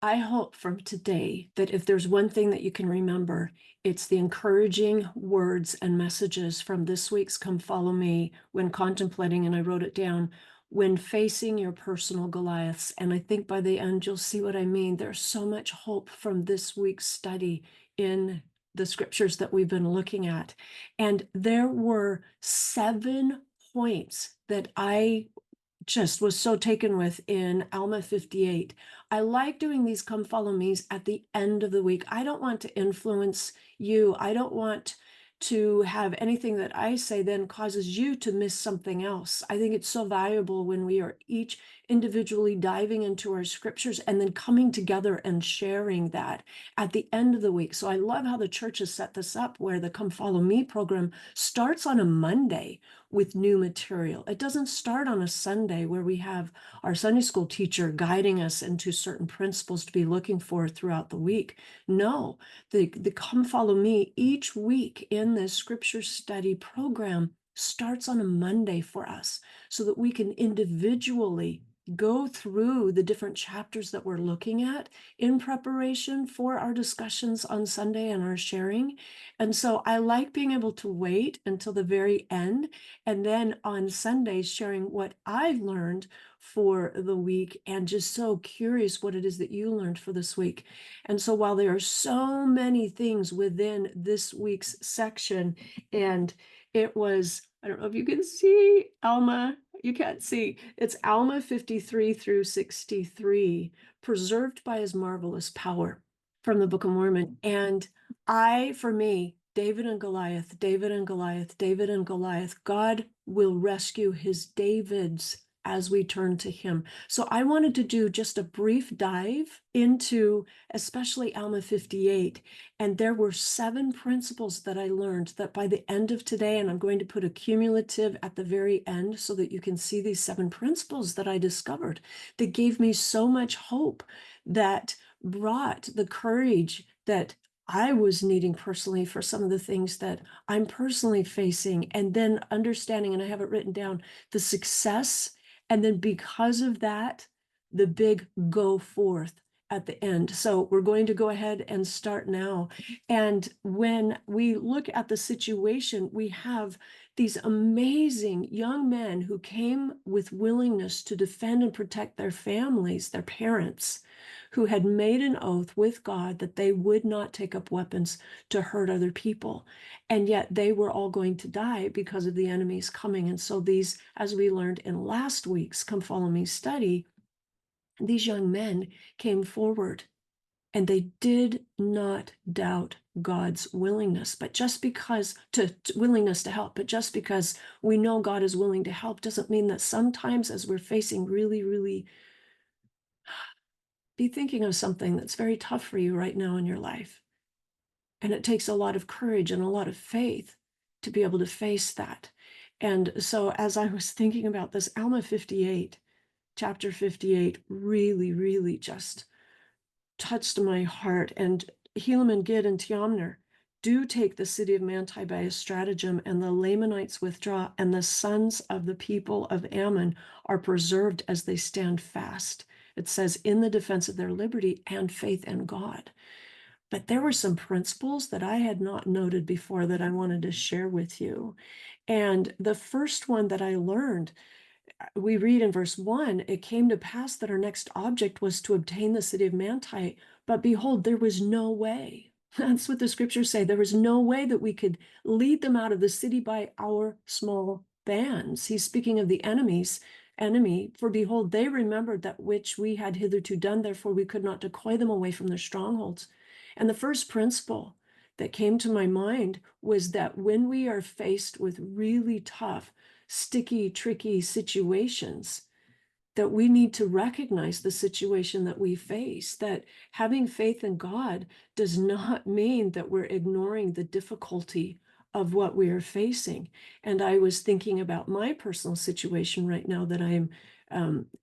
I hope from today that if there's one thing that you can remember, it's the encouraging words and messages from this week's Come Follow Me when contemplating, and I wrote it down, when facing your personal Goliaths. And I think by the end, you'll see what I mean. There's so much hope from this week's study in the scriptures that we've been looking at. And there were 7 points that I just was so taken with in Alma 58. I like doing these come follow me's at the end of the week. I don't want to influence you. I don't want to have anything that I say then causes you to miss something else. I think it's so valuable when we are each individually diving into our scriptures and then coming together and sharing that at the end of the week. So I love how the church has set this up where the Come Follow Me program starts on a Monday with new material. It doesn't start on a Sunday where we have our Sunday school teacher guiding us into certain principles to be looking for throughout the week. No, the Come Follow Me each week in this scripture study program starts on a Monday for us so that we can individually go through the different chapters that we're looking at in preparation for our discussions on Sunday and our sharing. And so I like being able to wait until the very end and then on Sundays sharing what I've learned for the week and just so curious what it is that you learned for this week. And so while there are so many things within this week's section, and it was, I don't know if you can see Alma, you can't see, it's Alma 53 through 63, preserved by his marvelous power from the Book of Mormon. And for me, David and Goliath, David and Goliath, David and Goliath, God will rescue his Davids as we turn to him. So I wanted to do just a brief dive into especially Alma 58. And there were 7 principles that I learned that by the end of today, and I'm going to put a cumulative at the very end so that you can see these 7 principles that I discovered that gave me so much hope, that brought the courage that I was needing personally for some of the things that I'm personally facing, and then understanding, and I have it written down, the success. And then because of that, the big go forth at the end. So we're going to go ahead and start now. And when we look at the situation, we have these amazing young men who came with willingness to defend and protect their families, their parents, who had made an oath with God that they would not take up weapons to hurt other people. And yet they were all going to die because of the enemy's coming. And so these, as we learned in last week's Come Follow Me study, these young men came forward and they did not doubt God's willingness, but just because to willingness to help, but just because we know God is willing to help doesn't mean that sometimes as we're facing really, be thinking of something that's very tough for you right now in your life. And it takes a lot of courage and a lot of faith to be able to face that. And so as I was thinking about this, Alma 58, chapter 58, really just touched my heart. And Helaman, Gid, and Tiamner do take the city of Manti by a stratagem, and the Lamanites withdraw, and the sons of the people of Ammon are preserved as they stand fast. It says, in the defense of their liberty and faith in God. But there were some principles that I had not noted before that I wanted to share with you. And the first one that I learned, we read in verse 1, it came to pass that our next object was to obtain the city of Manti, but behold, there was no way. That's what the scriptures say. There was no way that we could lead them out of the city by our small bands. He's speaking of the enemy, for behold, they remembered that which we had hitherto done, therefore we could not decoy them away from their strongholds. And the first principle that came to my mind was that when we are faced with really tough, sticky, tricky situations, that we need to recognize the situation that we face, that having faith in God does not mean that we're ignoring the difficulty of what we are facing. And I was thinking about my personal situation right now that I'm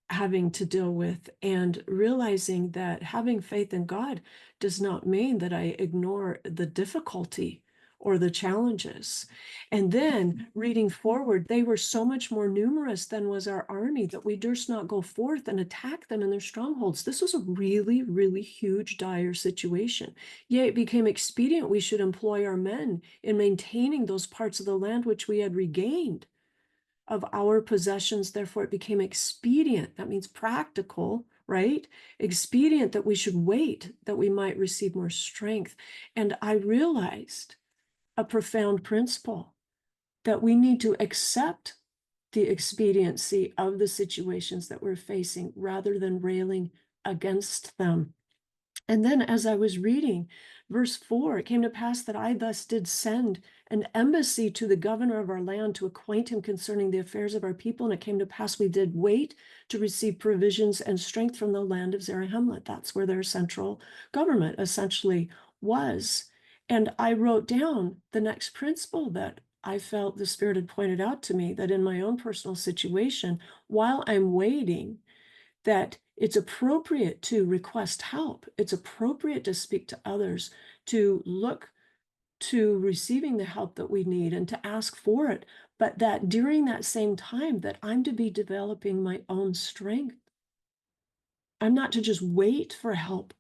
having to deal with, and realizing that having faith in God does not mean that I ignore the difficulty or the challenges. And then reading forward, they were so much more numerous than was our army that we durst not go forth and attack them in their strongholds. This was a really, really huge, dire situation. Yea, it became expedient we should employ our men in maintaining those parts of the land which we had regained of our possessions. Therefore, it became expedient. That means practical, right? Expedient that we should wait, that we might receive more strength. And I realized a profound principle that we need to accept the expediency of the situations that we're facing rather than railing against them. And then as I was reading verse 4, it came to pass that I thus did send an embassy to the governor of our land to acquaint him concerning the affairs of our people. And it came to pass we did wait to receive provisions and strength from the land of Zarahemla. That's where their central government essentially was. And I wrote down the next principle that I felt the Spirit had pointed out to me, that in my own personal situation, while I'm waiting, that it's appropriate to request help. It's appropriate to speak to others, to look to receiving the help that we need and to ask for it. But that during that same time that I'm to be developing my own strength. I'm not to just wait for help,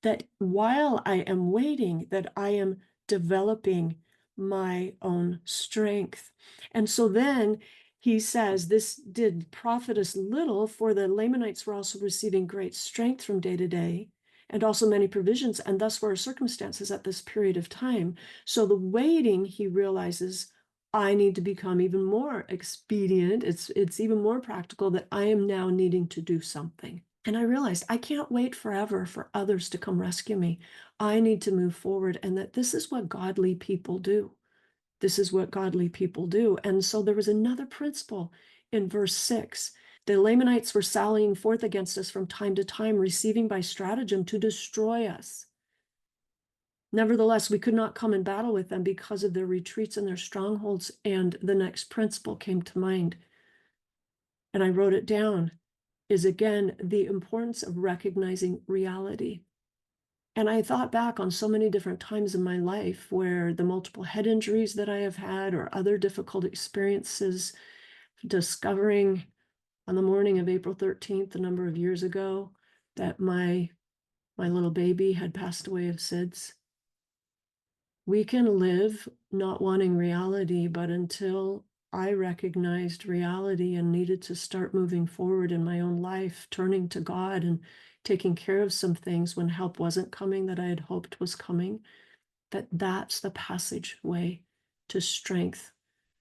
that while I am waiting, that I am developing my own strength. And so then he says, this did profit us little, for the Lamanites were also receiving great strength from day to day, and also many provisions, and thus were our circumstances at this period of time. So the waiting, he realizes, I need to become even more expedient. It's even more practical that I am now needing to do something. And I realized I can't wait forever for others to come rescue me. I need to move forward, and that this is what godly people do. This is what godly people do. And so there was another principle in verse 6. The Lamanites were sallying forth against us from time to time, receiving by stratagem to destroy us. Nevertheless, we could not come in battle with them because of their retreats and their strongholds. And the next principle came to mind, and I wrote it down, is again the importance of recognizing reality. And I thought back on so many different times in my life where the multiple head injuries that I have had or other difficult experiences, discovering on the morning of April 13th, a number of years ago, that my little baby had passed away of SIDS. We can live not wanting reality, but until I recognized reality and needed to start moving forward in my own life, turning to God and taking care of some things when help wasn't coming that I had hoped was coming, that's the passageway to strength,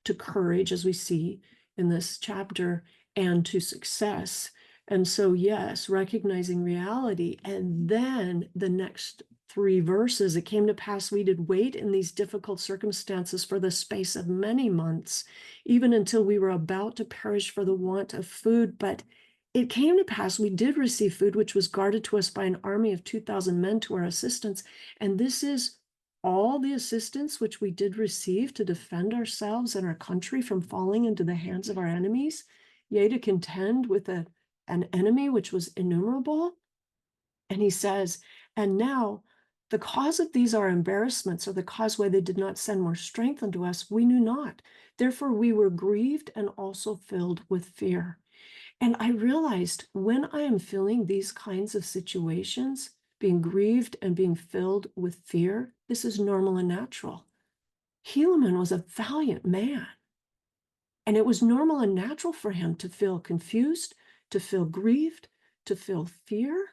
to courage, as we see in this chapter, and to success. And so, yes, recognizing reality. And then the next 3 verses, it came to pass we did wait in these difficult circumstances for the space of many months, even until we were about to perish for the want of food. But it came to pass we did receive food, which was guarded to us by an army of 2,000 men to our assistance. And this is all the assistance which we did receive to defend ourselves and our country from falling into the hands of our enemies, yea, to contend with an enemy which was innumerable. And he says, and now the cause of these our embarrassments, or the cause why they did not send more strength unto us, we knew not. Therefore we were grieved and also filled with fear. And I realized when I am feeling these kinds of situations, being grieved and being filled with fear, this is normal and natural. Helaman was a valiant man. And it was normal and natural for him to feel confused, to feel grieved, to feel fear.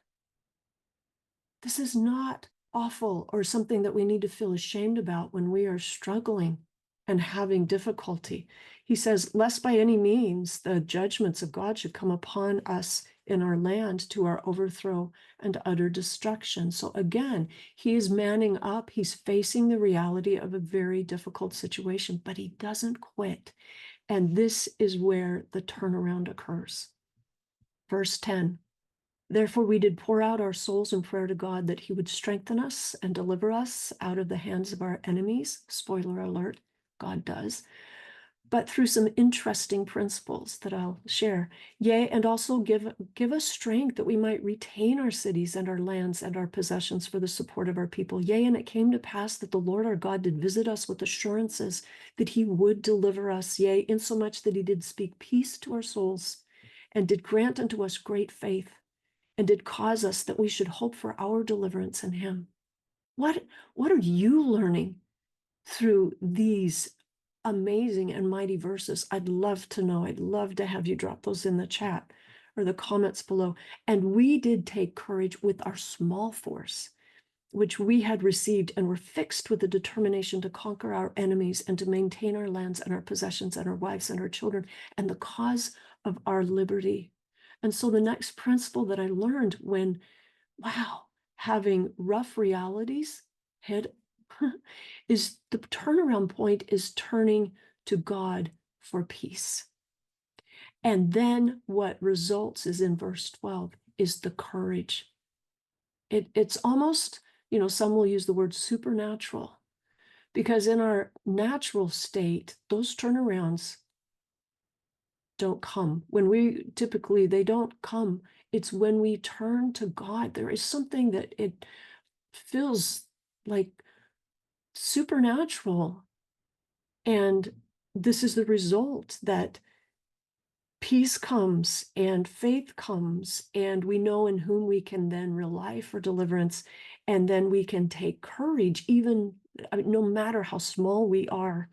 This is not awful or something that we need to feel ashamed about when we are struggling and having difficulty. He says, lest by any means the judgments of God should come upon us in our land to our overthrow and utter destruction. So again, he is manning up. He's facing the reality of a very difficult situation, but he doesn't quit. And this is where the turnaround occurs. Verse 10. Therefore, we did pour out our souls in prayer to God that he would strengthen us and deliver us out of the hands of our enemies. Spoiler alert, God does. but through some interesting principles that I'll share. Yea, and also give us strength that we might retain our cities and our lands and our possessions for the support of our people. Yea, and it came to pass that the Lord our God did visit us with assurances that he would deliver us, yea, insomuch that he did speak peace to our souls, and did grant unto us great faith, and did cause us that we should hope for our deliverance in him. What are you learning through these amazing and mighty verses? I'd love to know. I'd love to have you drop those in the chat or the comments below. And we did take courage with our small force, which we had received, and were fixed with the determination to conquer our enemies and to maintain our lands and our possessions and our wives and our children and the cause of our liberty. And so the next principle that I learned when, wow, having rough realities hit is the turnaround point is turning to God for peace. And then what results is in verse 12 is the courage. It's almost, some will use the word supernatural, because in our natural state, those turnarounds don't come. They don't come. It's when we turn to God. There is something that it feels like supernatural. And this is the result, that peace comes and faith comes, and we know in whom we can then rely for deliverance. And then we can take courage, even no matter how small we are.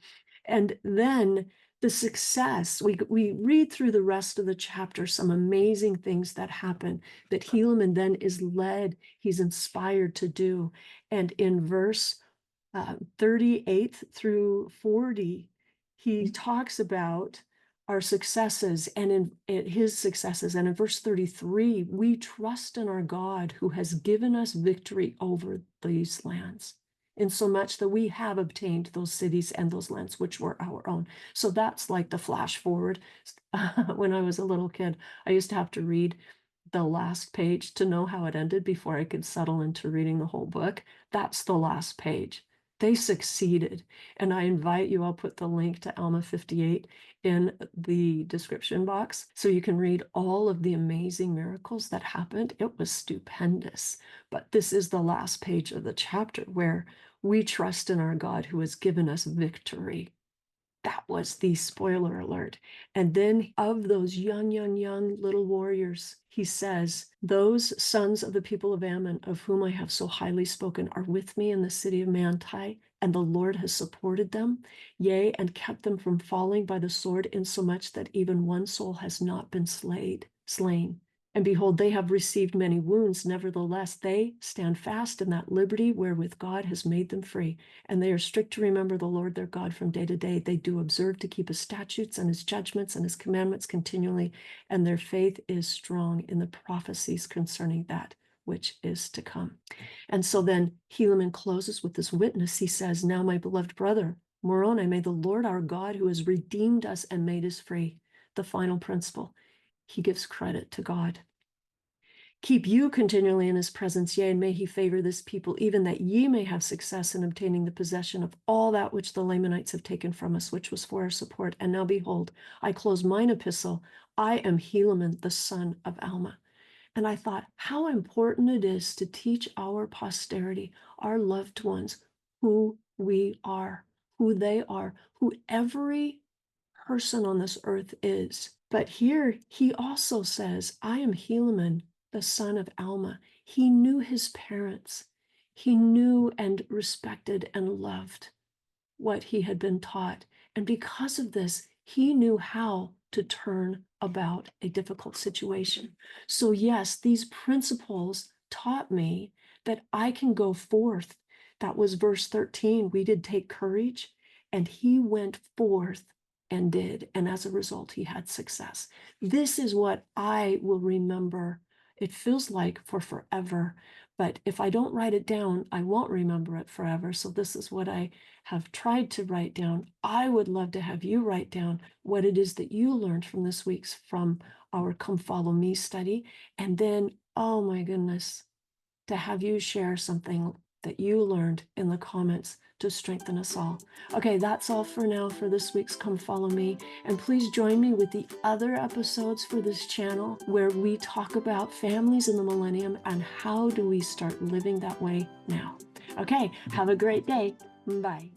And then the success, we read through the rest of the chapter, some amazing things that happen that Helaman then is led, he's inspired to do. And in verse 38 through 40, he talks about our successes, and in his successes. And in verse 33, we trust in our God who has given us victory over these lands, in so much that we have obtained those cities and those lands which were our own. So that's like the flash forward. When I was a little kid, I used to have to read the last page to know how it ended before I could settle into reading the whole book. That's the last page. They succeeded. And I invite you, I'll put the link to Alma 58 in the description box so you can read all of the amazing miracles that happened. It was stupendous. But this is the last page of the chapter where we trust in our God who has given us victory. That was the spoiler alert. And then of those young little warriors, he says, those sons of the people of Ammon, of whom I have so highly spoken, are with me in the city of Manti, and the Lord has supported them, yea, and kept them from falling by the sword, insomuch that even one soul has not been slain. And behold, they have received many wounds. Nevertheless, they stand fast in that liberty wherewith God has made them free. And they are strict to remember the Lord their God from day to day. They do observe to keep his statutes and his judgments and his commandments continually. And their faith is strong in the prophecies concerning that which is to come. And so then Helaman closes with this witness. He says, now, my beloved brother, Moroni, may the Lord our God, who has redeemed us and made us free. The final principle. He gives credit to God. Keep you continually in his presence, yea, and may he favor this people, even that ye may have success in obtaining the possession of all that which the Lamanites have taken from us, which was for our support. And now behold, I close mine epistle. I am Helaman, the son of Alma. And I thought how important it is to teach our posterity, our loved ones, who we are, who they are, who every person on this earth is. But here he also says, I am Helaman, the son of Alma. He knew his parents. He knew and respected and loved what he had been taught. And because of this, he knew how to turn about a difficult situation. So yes, these principles taught me that I can go forth. That was verse 13. We did take courage, and he went forth and did. And as a result, he had success. This is what I will remember. It feels like for forever. But if I don't write it down, I won't remember it forever. So this is what I have tried to write down. I would love to have you write down what it is that you learned from this week's, from our Come Follow Me study. And then, oh my goodness, to have you share something that you learned in the comments to strengthen us all. Okay, that's all for now for this week's Come Follow Me. And please join me with the other episodes for this channel where we talk about families in the millennium and how do we start living that way now. Okay, have a great day. Bye.